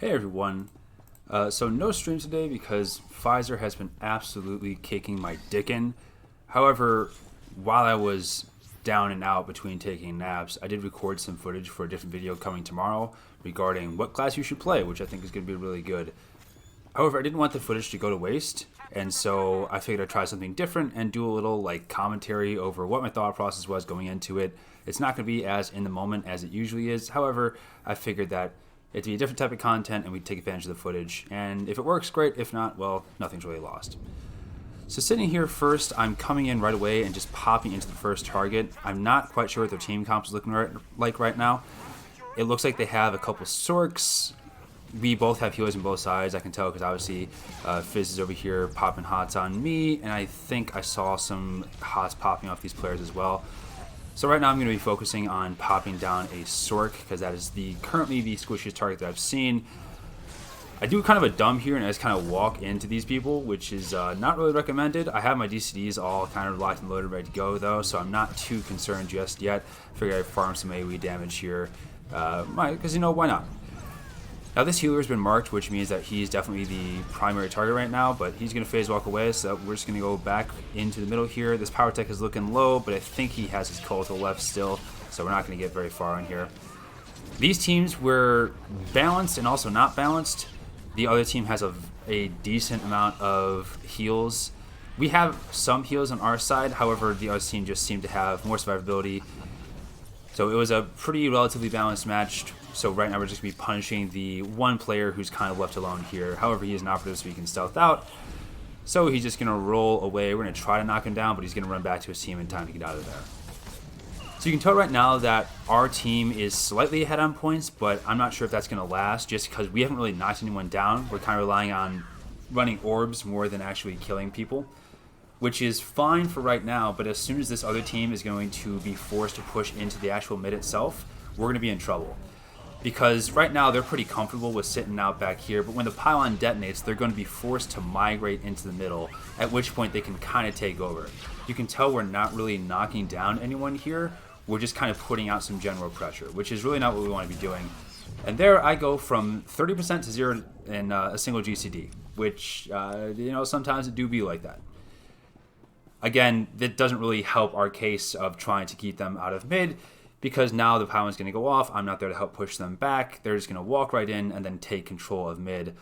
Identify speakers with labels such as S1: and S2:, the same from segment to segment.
S1: Hey everyone. So no stream today because Pfizer has been absolutely kicking my dick in. However, while I was down and out between taking naps, I did record some footage for a different video coming tomorrow regarding what class you should play, which I think is going to be really good. However, I didn't want the footage to go to waste, and so I figured I'd try something different and do a little commentary over what my thought process was going into it. It's not going to be as in the moment as it usually is. However, I figured that it'd be a different type of content and we'd take advantage of the footage. And if it works, great. If not, well, nothing's really lost. So sitting here first, I'm coming in right away and just popping into the first target. I'm not quite sure what their team comp is looking like right now. It looks like they have a couple Sorks. We both have healers on both sides. I can tell because obviously Fizz is over here popping hots on me, and I think I saw some hots popping off these players as well. So right now I'm going to be focusing on popping down a Sork because that is currently the squishiest target that I've seen. I do kind of a dumb here and I just kind of walk into these people, which is not really recommended. I have my DCDs all kind of locked and loaded, ready to go though, so I'm not too concerned just yet. Figure I'd farm some AoE damage here, because why not? Now this healer has been marked, which means that he's definitely the primary target right now, but he's going to phase walk away, so we're just going to go back into the middle here. This power tech is looking low, but I think he has his call to the left still, so we're not going to get very far in here. These teams were balanced and also not balanced. The other team has a decent amount of heals. We have some heals on our side, however, the other team just seemed to have more survivability. So it was a pretty relatively balanced match. So right now we're just going to be punishing the one player who's kind of left alone here. However, he is an operative, so he can stealth out. So he's just going to roll away. We're going to try to knock him down, but he's going to run back to his team in time to get out of there. So you can tell right now that our team is slightly ahead on points, but I'm not sure if that's going to last just because we haven't really knocked anyone down. We're kind of relying on running orbs more than actually killing people, which is fine for right now, but as soon as this other team is going to be forced to push into the actual mid itself, we're going to be in trouble. Because right now they're pretty comfortable with sitting out back here, but when the pylon detonates, they're going to be forced to migrate into the middle, at which point they can kind of take over. You can tell we're not really knocking down anyone here, we're just kind of putting out some general pressure, which is really not what we want to be doing. And there I go from 30% to 0 in a single GCD, which, sometimes it do be like that. Again, that doesn't really help our case of trying to keep them out of mid, because now the pylon's going to go off. I'm not there to help push them back. They're just going to walk right in and then take control of mid.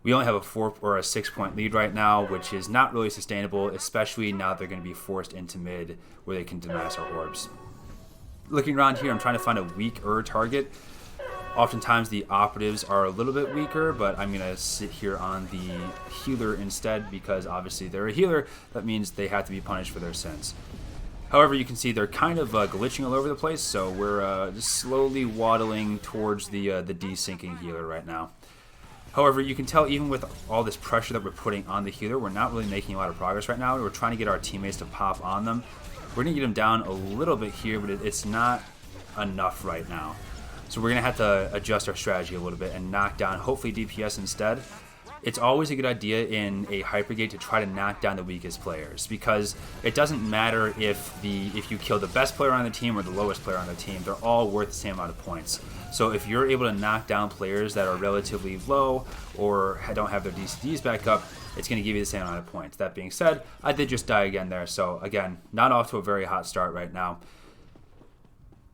S1: We only have a 4 or a 6 point lead right now, which is not really sustainable, especially now they're going to be forced into mid where they can deny us our orbs. Looking around here, I'm trying to find a weaker target. Oftentimes the operatives are a little bit weaker, but I'm going to sit here on the healer instead because obviously they're a healer. That means they have to be punished for their sins. However, you can see they're kind of glitching all over the place, so we're just slowly waddling towards the desyncing healer right now. However, you can tell even with all this pressure that we're putting on the healer, we're not really making a lot of progress right now. We're trying to get our teammates to pop on them. We're going to get them down a little bit here, but it's not enough right now. So we're going to have to adjust our strategy a little bit and knock down, hopefully, DPS instead. It's always a good idea in a hypergate to try to knock down the weakest players because it doesn't matter if you kill the best player on the team or the lowest player on the team. They're all worth the same amount of points. So if you're able to knock down players that are relatively low or don't have their DCDs back up, it's going to give you the same amount of points. That being said, I did just die again there. So again, not off to a very hot start right now.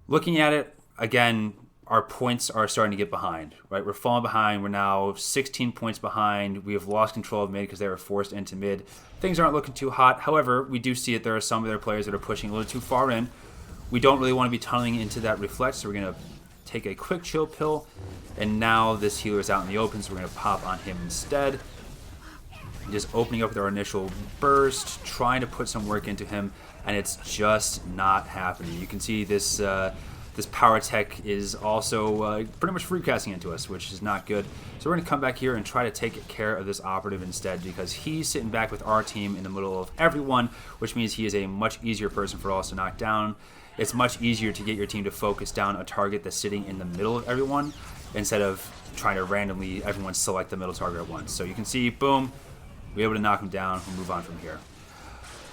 S1: Looking at it, again, our points are starting to get behind, right? We're falling behind. We're now 16 points behind. We have lost control of mid because they were forced into mid. Things aren't looking too hot. However, we do see that there are some of their players that are pushing a little too far in. We don't really want to be tunneling into that reflect, so we're going to take a quick chill pill. And now this healer is out in the open, so we're going to pop on him instead. Just opening up with our initial burst, trying to put some work into him, and it's just not happening. You can see this power tech is also pretty much free casting into us, which is not good. So we're going to come back here and try to take care of this operative instead because he's sitting back with our team in the middle of everyone, which means he is a much easier person for us to knock down. It's much easier to get your team to focus down a target that's sitting in the middle of everyone instead of trying to randomly everyone select the middle target at once. So you can see, boom, we're able to knock him down. We'll move on from here.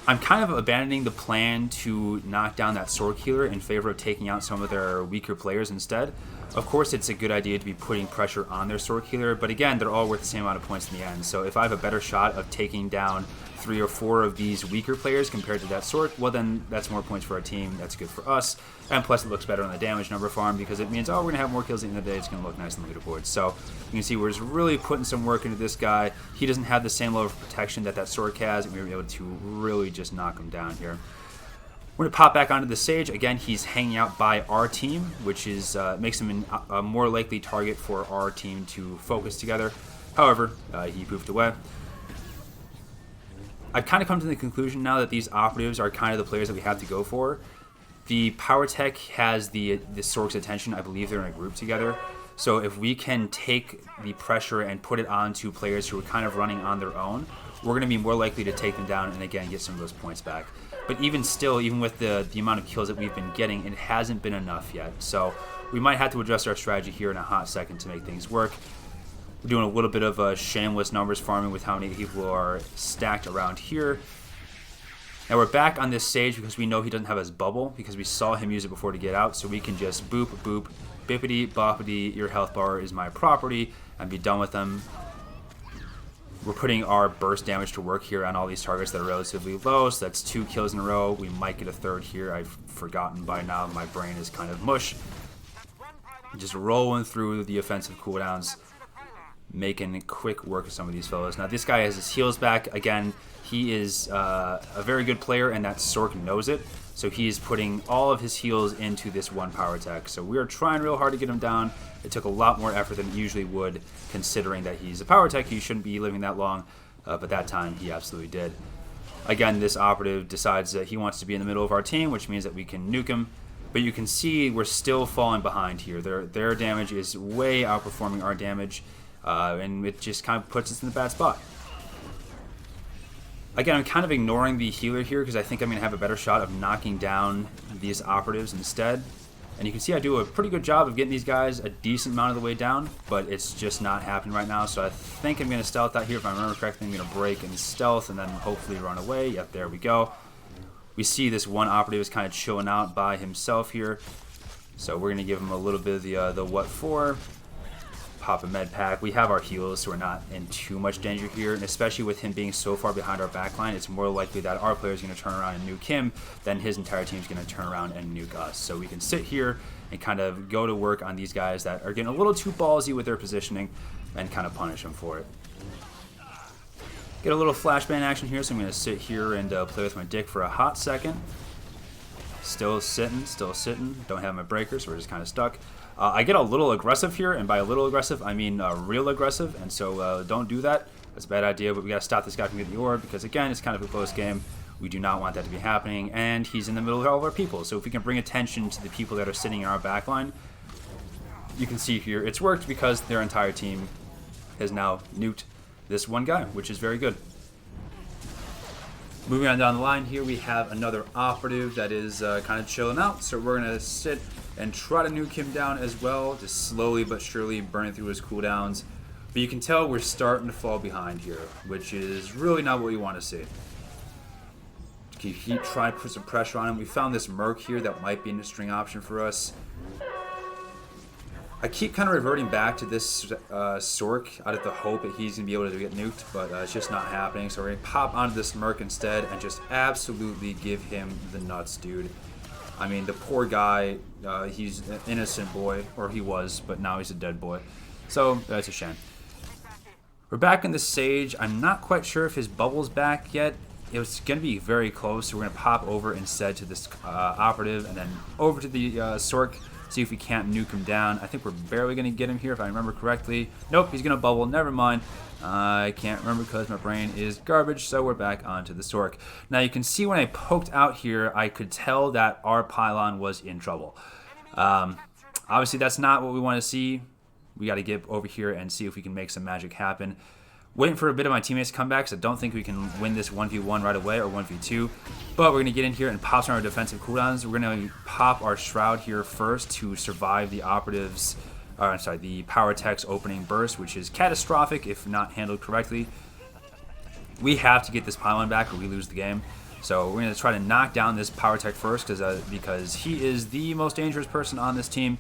S1: I'm kind of abandoning the plan to knock down that sword healer in favor of taking out some of their weaker players instead. Of course, it's a good idea to be putting pressure on their Sork healer, but again, they're all worth the same amount of points in the end. So if I have a better shot of taking down 3 or 4 of these weaker players compared to that Sork, well then that's more points for our team, that's good for us, and plus it looks better on the damage number farm because it means, oh, we're going to have more kills at the end of the day, it's going to look nice on the leaderboard. So you can see we're just really putting some work into this guy. He doesn't have the same level of protection that Sork has, and we were able to really just knock him down here. We're going to pop back onto the Sage. Again, he's hanging out by our team, which is makes him a more likely target for our team to focus together. However, he poofed away. I've kind of come to the conclusion now that these operatives are kind of the players that we have to go for. The Power Tech has the Sork's attention. I believe they're in a group together. So if we can take the pressure and put it onto players who are kind of running on their own, we're going to be more likely to take them down and again get some of those points back. But even still, even with the amount of kills that we've been getting, it hasn't been enough yet. So we might have to adjust our strategy here in a hot second to make things work. We're doing a little bit of shameless numbers farming with how many people are stacked around here. Now we're back on this Sage because we know he doesn't have his bubble because we saw him use it before to get out. So we can just boop, boop, bippity, boppity, your health bar is my property, and be done with them. We're putting our burst damage to work here on all these targets that are relatively low, so that's 2 kills in a row. We might get a third here. I've forgotten by now. My brain is kind of mush. Just rolling through the offensive cooldowns, making quick work of some of these fellows. Now this guy has his heals back. Again, he is a very good player, and that Sork knows it. So he is putting all of his heals into this one Power Tech. So we are trying real hard to get him down. It took a lot more effort than it usually would, considering that he's a Power Tech. He shouldn't be living that long, but that time he absolutely did. Again, this operative decides that he wants to be in the middle of our team, which means that we can nuke him. But you can see we're still falling behind here. Their damage is way outperforming our damage, and it just kind of puts us in the bad spot. Again, I'm kind of ignoring the healer here because I think I'm going to have a better shot of knocking down these operatives instead. And you can see I do a pretty good job of getting these guys a decent amount of the way down, but it's just not happening right now. So I think I'm going to stealth out here. If I remember correctly, I'm going to break and stealth and then hopefully run away. Yep, there we go. We see this one operative is kind of chilling out by himself here. So we're going to give him a little bit of the what for. Pop a med pack. We have our heals, so we're not in too much danger here, and especially with him being so far behind our backline, it's more likely that our player is going to turn around and nuke him than his entire team is going to turn around and nuke us. So we can sit here and kind of go to work on these guys that are getting a little too ballsy with their positioning and kind of punish them for it. Get a little flashbang action here, so I'm going to sit here and play with my dick for a hot second. Still sitting, don't have my breaker, so we're just kind of stuck. I get a little aggressive here, and by a little aggressive, I mean real aggressive, and so don't do that. That's a bad idea, but we got to stop this guy from getting the orb, because again, it's kind of a close game. We do not want that to be happening, and he's in the middle of all of our people, so if we can bring attention to the people that are sitting in our backline, you can see here it's worked because their entire team has now nuked this one guy, which is very good. Moving on down the line here, we have another operative that is kind of chilling out, so we're going to sit and try to nuke him down as well, just slowly but surely burning through his cooldowns. But you can tell we're starting to fall behind here, which is really not what we want to see. Keep trying to put some pressure on him. We found this Merc here that might be an interesting option for us. I keep kind of reverting back to this Sork out of the hope that he's going to be able to get nuked, but it's just not happening. So we're going to pop onto this Merc instead and just absolutely give him the nuts, dude. I mean, the poor guy, he's an innocent boy, or he was, but now he's a dead boy. So that's a shame. We're back in the Sage. I'm not quite sure if his bubble's back yet. It was going to be very close, so we're going to pop over instead to this operative and then over to the Sork, see if we can't nuke him down. I think we're barely going to get him here if I remember correctly. Nope, he's going to bubble. Never mind. I can't remember because my brain is garbage, so we're back onto the Sork. Now you can see when I poked out here, I could tell that our pylon was in trouble. Obviously, that's not what we want to see. We got to get over here and see if we can make some magic happen. Waiting for a bit of my teammates to come back, so I don't think we can win this 1v1 right away or 1v2. But we're going to get in here and pop some of our defensive cooldowns. We're going to pop our Shroud here first to survive the operatives, the Power Tech's opening burst, which is catastrophic if not handled correctly. We have to get this pylon back or we lose the game. So we're going to try to knock down this Power Tech first because he is the most dangerous person on this team.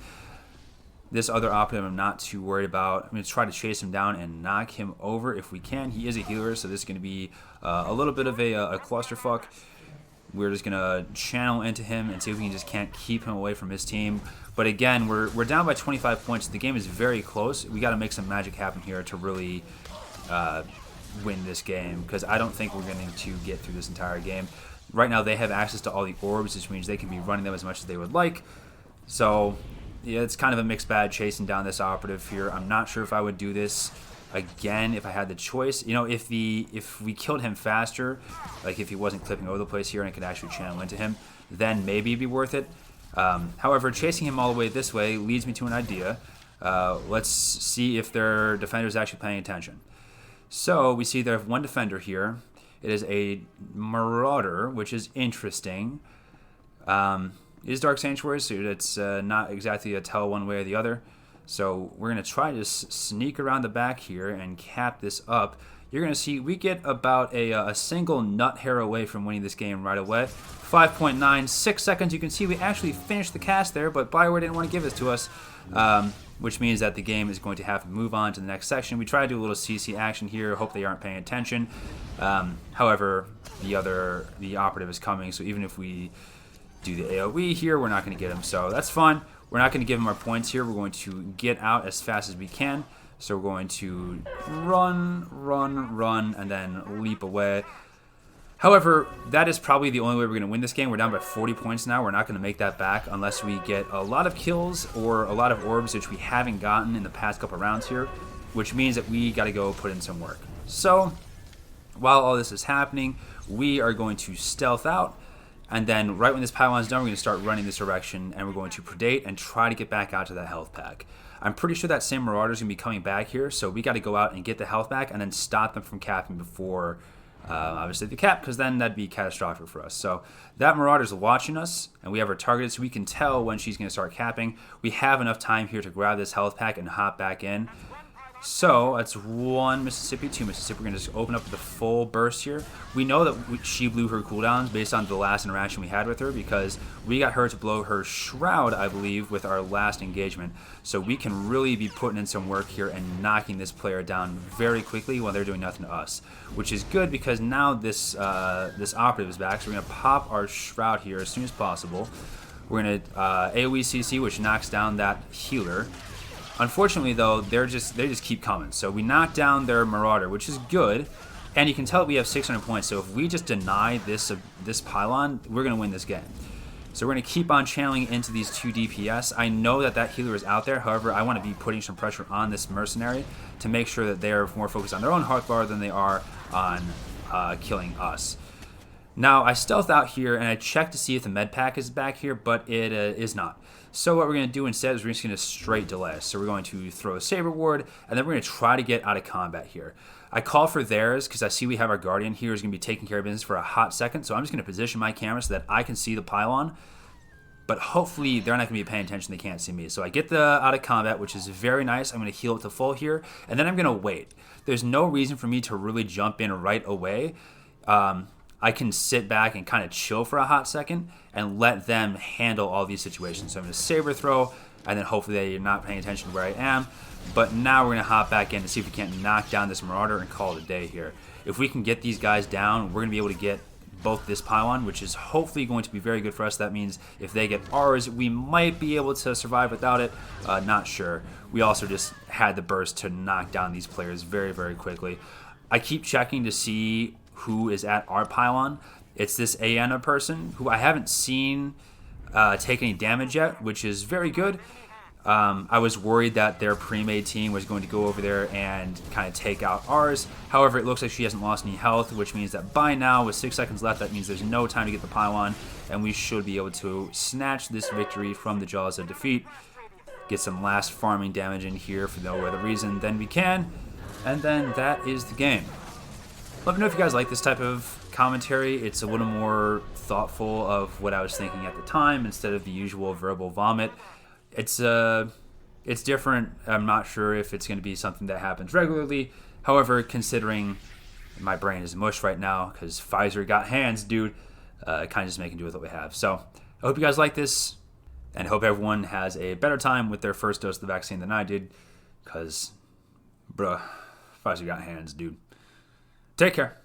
S1: This other operative I'm not too worried about. I'm going to try to chase him down and knock him over if we can. He is a healer, so this is going to be a little bit of a clusterfuck. We're just going to channel into him and see if we can just can't keep him away from his team. But again, we're down by 25 points. The game is very close. We got to make some magic happen here to really win this game, because I don't think we're going to get through this entire game. Right now, they have access to all the orbs, which means they can be running them as much as they would like. So yeah, it's kind of a mixed bag chasing down this operative here. I'm not sure if I would do this again if I had the choice. You know, if we killed him faster, like if he wasn't clipping over the place here and I could actually channel into him, then maybe it'd be worth it. However, chasing him all the way this way leads me to an idea. Let's see if their defender is actually paying attention. So we see they have one defender here. It is a Marauder, which is interesting. It is Dark Sanctuary, so it's not exactly a tell one way or the other. So we're going to try to sneak around the back here and cap this up. You're going to see we get about a single nut hair away from winning this game right away. 5.96 seconds. You can see we actually finished the cast there, but BioWare didn't want to give this to us, which means that the game is going to have to move on to the next section. We try to do a little CC action here. Hope they aren't paying attention. However, the operative is coming, so even if we do the AoE here, we're not going to get him, so that's fine. We're not going to give him our points here. We're going to get out as fast as we can. So we're going to run, and then leap away. However, that is probably the only way we're going to win this game. We're down by 40 points now. We're not going to make that back unless we get a lot of kills or a lot of orbs, which we haven't gotten in the past couple rounds here, which means that we got to go put in some work. So while all this is happening, we are going to stealth out. And then right when this pylon's done, we're going to start running this direction, and we're going to predate and try to get back out to that health pack. I'm pretty sure that same Marauder is going to be coming back here, so we got to go out and get the health back and then stop them from capping before, obviously, the cap, because then that'd be catastrophic for us. So that Marauder's watching us, and we have her targeted, so we can tell when she's going to start capping. We have enough time here to grab this health pack and hop back in. So that's 1 Mississippi, 2 Mississippi. We're going to just open up with a full burst here. We know that she blew her cooldowns based on the last interaction we had with her, because we got her to blow her shroud, I believe, with our last engagement. So we can really be putting in some work here and knocking this player down very quickly while they're doing nothing to us, which is good because now this operative is back. So we're going to pop our shroud here as soon as possible. We're going to AoE CC, which knocks down that healer. Unfortunately, though, they just keep coming. So we knock down their Marauder, which is good, and you can tell we have 600 points. So if we just deny this pylon, we're going to win this game. So we're going to keep on channeling into these 2 DPS. I know that healer is out there. However, I want to be putting some pressure on this mercenary to make sure that they are more focused on their own health bar than they are on killing us. Now, I stealth out here, and I check to see if the med pack is back here, but it is not. So what we're going to do instead is we're just going to straight delay. So we're going to throw a Saber Ward, and then we're going to try to get out of combat here. I call for theirs because I see we have our Guardian here who's going to be taking care of business for a hot second. So I'm just going to position my camera so that I can see the pylon. But hopefully they're not going to be paying attention. They can't see me. So I get the out of combat, which is very nice. I'm going to heal it to full here, and then I'm going to wait. There's no reason for me to really jump in right away. I can sit back and kind of chill for a hot second and let them handle all these situations. So I'm going to Saber Throw, and then hopefully they're not paying attention to where I am. But now we're going to hop back in to see if we can't knock down this Marauder and call it a day here. If we can get these guys down, we're going to be able to get both this pylon, which is hopefully going to be very good for us. That means if they get ours, we might be able to survive without it. Not sure. We also just had the burst to knock down these players very, very quickly. I keep checking to see who is at our pylon. It's this Aena person who I haven't seen take any damage yet, which is very good. I was worried that their pre-made team was going to go over there and kind of take out ours. However, it looks like she hasn't lost any health, which means that by now, with 6 seconds left, that means there's no time to get the pylon, and we should be able to snatch this victory from the jaws of defeat. Get some last farming damage in here for no other reason than we can, and then that is the game. Let me know if you guys like this type of commentary. It's a little more thoughtful of what I was thinking at the time instead of the usual verbal vomit. It's different. I'm not sure if it's going to be something that happens regularly. However, considering my brain is mush right now because Pfizer got hands, dude, kind of just making do with what we have. So I hope you guys like this. And hope everyone has a better time with their first dose of the vaccine than I did. Because, bruh, Pfizer got hands, dude. Take care.